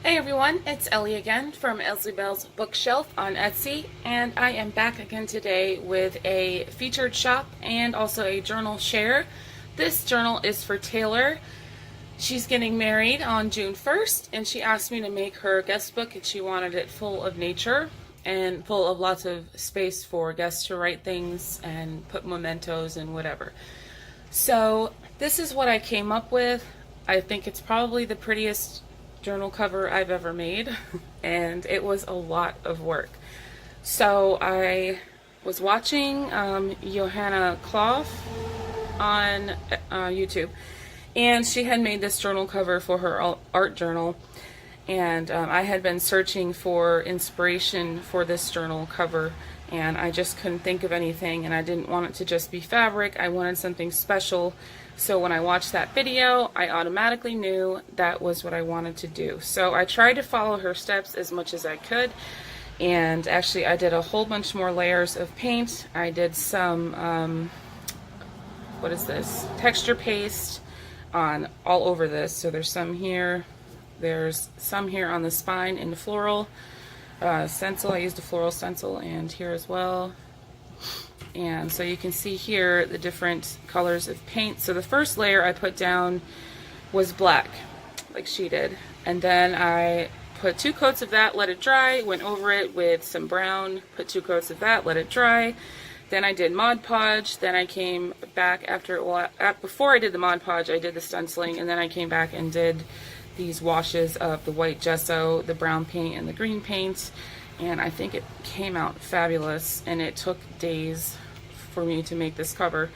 Hey everyone, it's Ellie again from Elsie Bell's Bookshelf on Etsy, and I am back again today with a featured shop and also a journal share. This journal is for Taylor. She's getting married on June 1st, and she asked me to make her guest book, and she wanted it full of nature and full of lots of space for guests to write things and put mementos and whatever. So this is what I came up with. I think it's probably the prettiest journal cover I've ever made, and it was a lot of work. So I was watching Johanna Clough on YouTube, and she had made this journal cover for her art journal, and I had been searching for inspiration for this journal cover, and I just couldn't think of anything, and I didn't want it to just be fabric. I wanted something special. So when I watched that video, I automatically knew that was what I wanted to do. So I tried to follow her steps as much as I could, and actually I did a whole bunch more layers of paint. I did some, what is this? Texture paste on all over this. So there's some here, there's some here on the spine in the floral stencil. I used a floral stencil, and here as well. And so you can see here the different colors of paint. So the first layer I put down was black, like she did. And then I put 2 coats of that, let it dry, went over it with some brown, put 2 coats of that, let it dry. Then I did Mod Podge. Then I came back before I did the Mod Podge, I did the stenciling, and then I came back and did these washes of the white gesso, the brown paint, and the green paint. And I think it came out fabulous, and it took days for me to make this cover.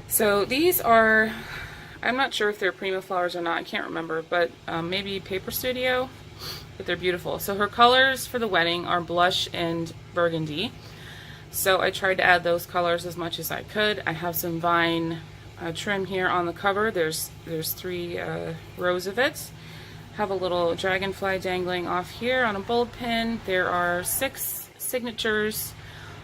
So these are, I'm not sure if they're Prima flowers or not, I can't remember, but maybe Paper Studio, but they're beautiful. So her colors for the wedding are blush and burgundy. So I tried to add those colors as much as I could. I have some vine trim here on the cover. There's 3 rows of it. Have a little dragonfly dangling off here on a bulb pin. There are 6 signatures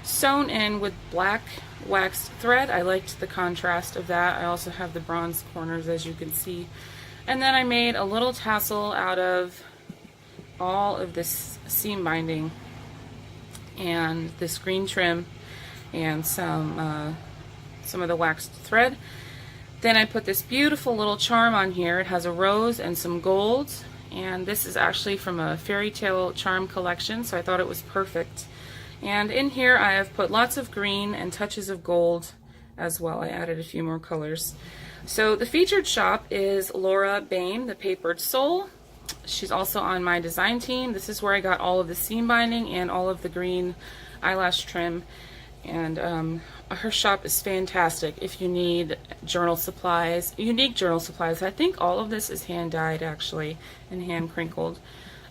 sewn in with black waxed thread. I liked the contrast of that. I also have the bronze corners, as you can see. And then I made a little tassel out of all of this seam binding and this green trim and some of the waxed thread. Then I put this beautiful little charm on here. It has a rose and some gold, and this is actually from a fairy tale charm collection, so I thought it was perfect. And in here I have put lots of green and touches of gold as well. I added a few more colors. So the featured shop is Laura Bain, the Papered Soul. She's also on my design team. This is where I got all of the seam binding and all of the green eyelash trim. And her shop is fantastic if you need journal supplies, unique journal supplies. I think all of this is hand dyed actually and hand crinkled.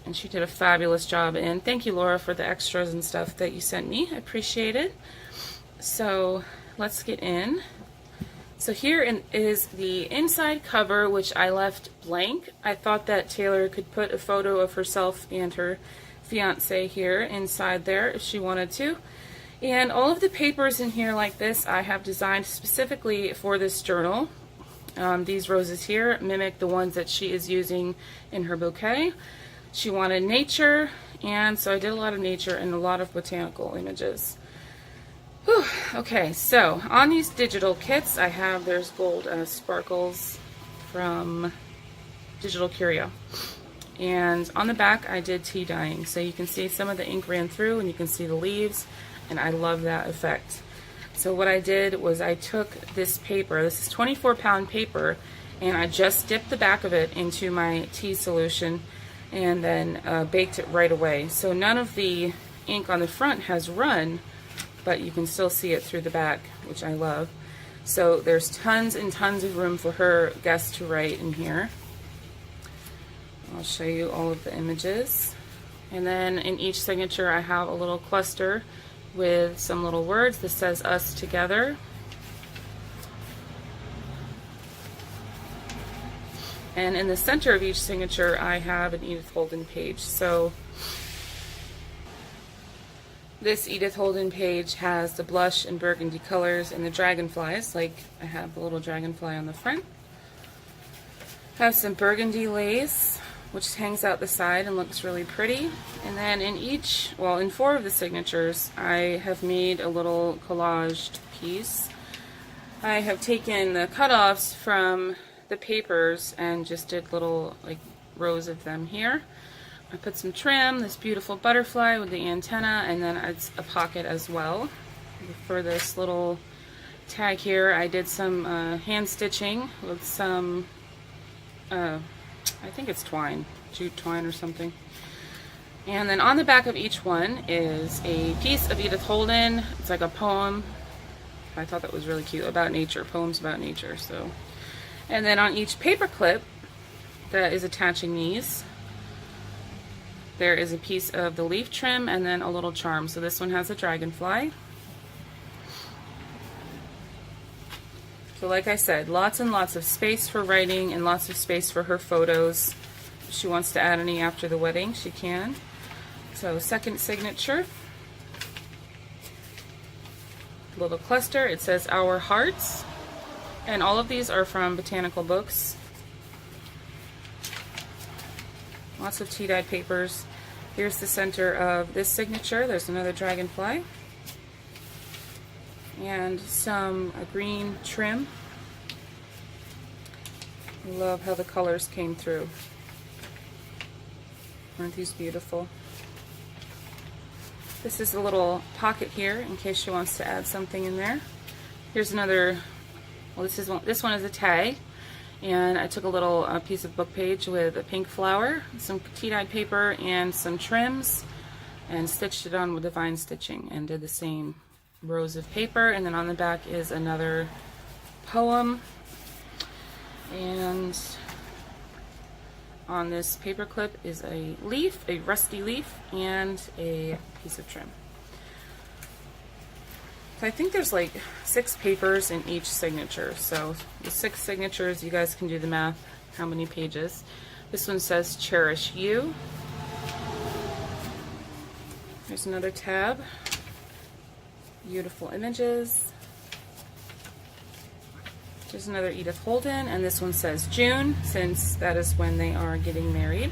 And she did a fabulous job. And thank you, Laura, for the extras and stuff that you sent me. I appreciate it. So let's get in. So here is the inside cover, which I left blank. I thought that Taylor could put a photo of herself and her fiance here inside there if she wanted to. And all of the papers in here like this I have designed specifically for this journal. These roses here mimic the ones that she is using in her bouquet. She wanted nature, and so I did a lot of nature and a lot of botanical images. Whew. Okay, so on these digital kits I have, there's gold sparkles from Digital Curio. And on the back I did tea dyeing, so you can see some of the ink ran through and you can see the leaves, and I love that effect. So what I did was I took this paper, this is 24-pound paper, and I just dipped the back of it into my tea solution and then baked it right away. So none of the ink on the front has run, but you can still see it through the back, which I love. So there's tons and tons of room for her guests to write in here. I'll show you all of the images. And then in each signature I have a little cluster with some little words that says "Us Together." And in the center of each signature I have an Edith Holden page. So this Edith Holden page has the blush and burgundy colors and the dragonflies, like I have the little dragonfly on the front. Have some burgundy lace which hangs out the side and looks really pretty. And then in each, well, in 4 of the signatures, I have made a little collaged piece. I have taken the cutoffs from the papers and just did little like rows of them here. I put some trim, this beautiful butterfly with the antenna, and then it's a pocket as well. For this little tag here, I did some hand stitching with some, I think it's twine, jute twine or something. And then on the back of each one is a piece of Edith Holden. It's like a poem. I thought that was really cute, about nature, poems about nature. So, and then on each paper clip that is attaching these, there is a piece of the leaf trim and then a little charm. So this one has a dragonfly. So like I said, lots and lots of space for writing and lots of space for her photos. If she wants to add any after the wedding, she can. So second signature. Little cluster. It says Our Hearts. And all of these are from Botanical Books. Lots of tea-dyed papers. Here's the center of this signature. There's another dragonfly. And some green trim. I love how the colors came through. Aren't these beautiful? This is a little pocket here in case she wants to add something in there. Here's another, well, this one is a tag, and I took a little piece of book page with a pink flower, some tea-dyed paper, and some trims, and stitched it on with Divine Stitching, and did the same rows of paper. And then on the back is another poem, and on this paper clip is a leaf, a rusty leaf, and a piece of trim. So I think there's like 6 papers in each signature. So the 6 signatures, you guys can do the math, how many pages. This one says Cherish You. There's another tab. Beautiful images. There's another Edith Holden, and this one says June, since that is when they are getting married.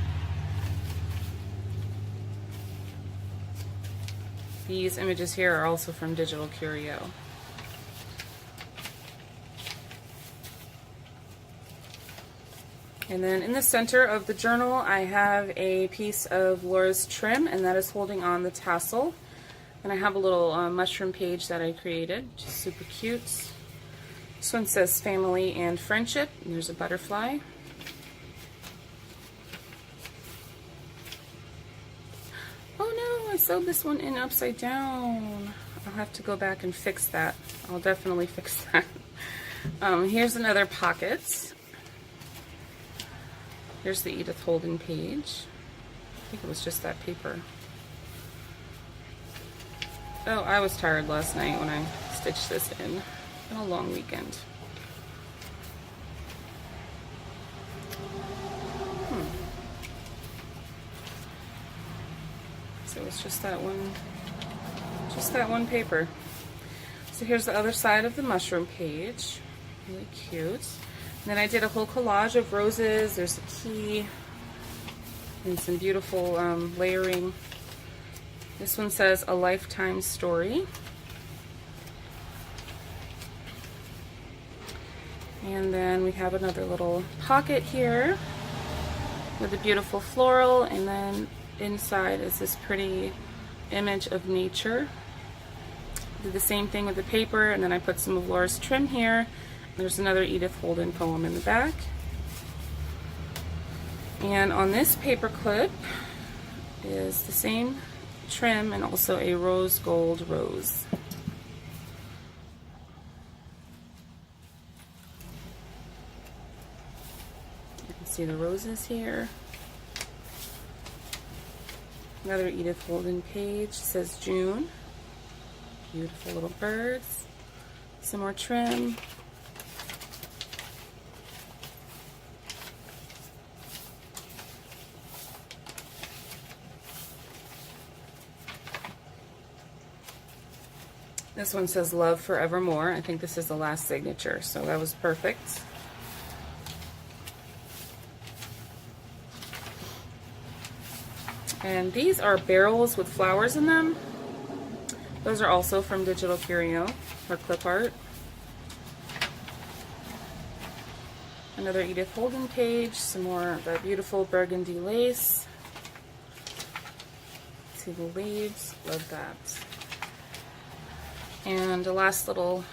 These images here are also from Digital Curio. And then in the center of the journal, I have a piece of Laura's trim, and that is holding on the tassel. And I have a little mushroom page that I created, which is super cute. This one says Family and Friendship, and there's a butterfly. Oh no, I sewed this one in upside down. I'll have to go back and fix that. I'll definitely fix that. Here's another pocket. Here's the Edith Holden page. I think it was just that paper. Oh, I was tired last night when I stitched this in. Been a long weekend. So it's just that one paper. So here's the other side of the mushroom page. Really cute. And then I did a whole collage of roses. There's a key and some beautiful layering. This one says A Lifetime Story. And then we have another little pocket here with a beautiful floral, and then inside is this pretty image of nature. Did the same thing with the paper, and then I put some of Laura's trim here. There's another Edith Holden poem in the back. And on this paper clip is the same trim and also a rose gold rose. See the roses here. Another Edith Holden page, says June. Beautiful little birds. Some more trim. This one says Love Forevermore. I think this is the last signature, so that was perfect. And these are barrels with flowers in them. Those are also from Digital Curio, or Clip Art. Another Edith Holden page, some more of that beautiful burgundy lace. See the leaves, love that. And the last little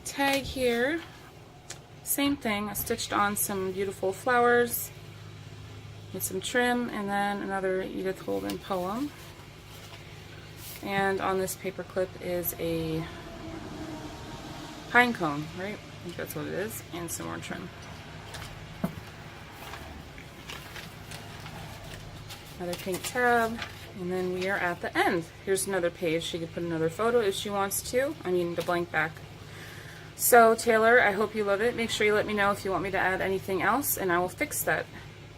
tag here, same thing, I stitched on some beautiful flowers with some trim, and then another Edith Holden poem. And on this paper clip is a pine cone, right? I think that's what it is, and some more trim. Another pink tab, and then we are at the end. Here's another page. She could put another photo if she wants to. I mean, the blank back. So, Taylor, I hope you love it. Make sure you let me know if you want me to add anything else, and I will fix that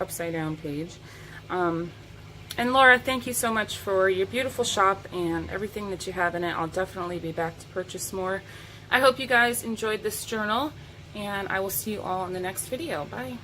upside down page. And Laura, thank you so much for your beautiful shop and everything that you have in it. I'll definitely be back to purchase more. I hope you guys enjoyed this journal, and I will see you all in the next video. Bye.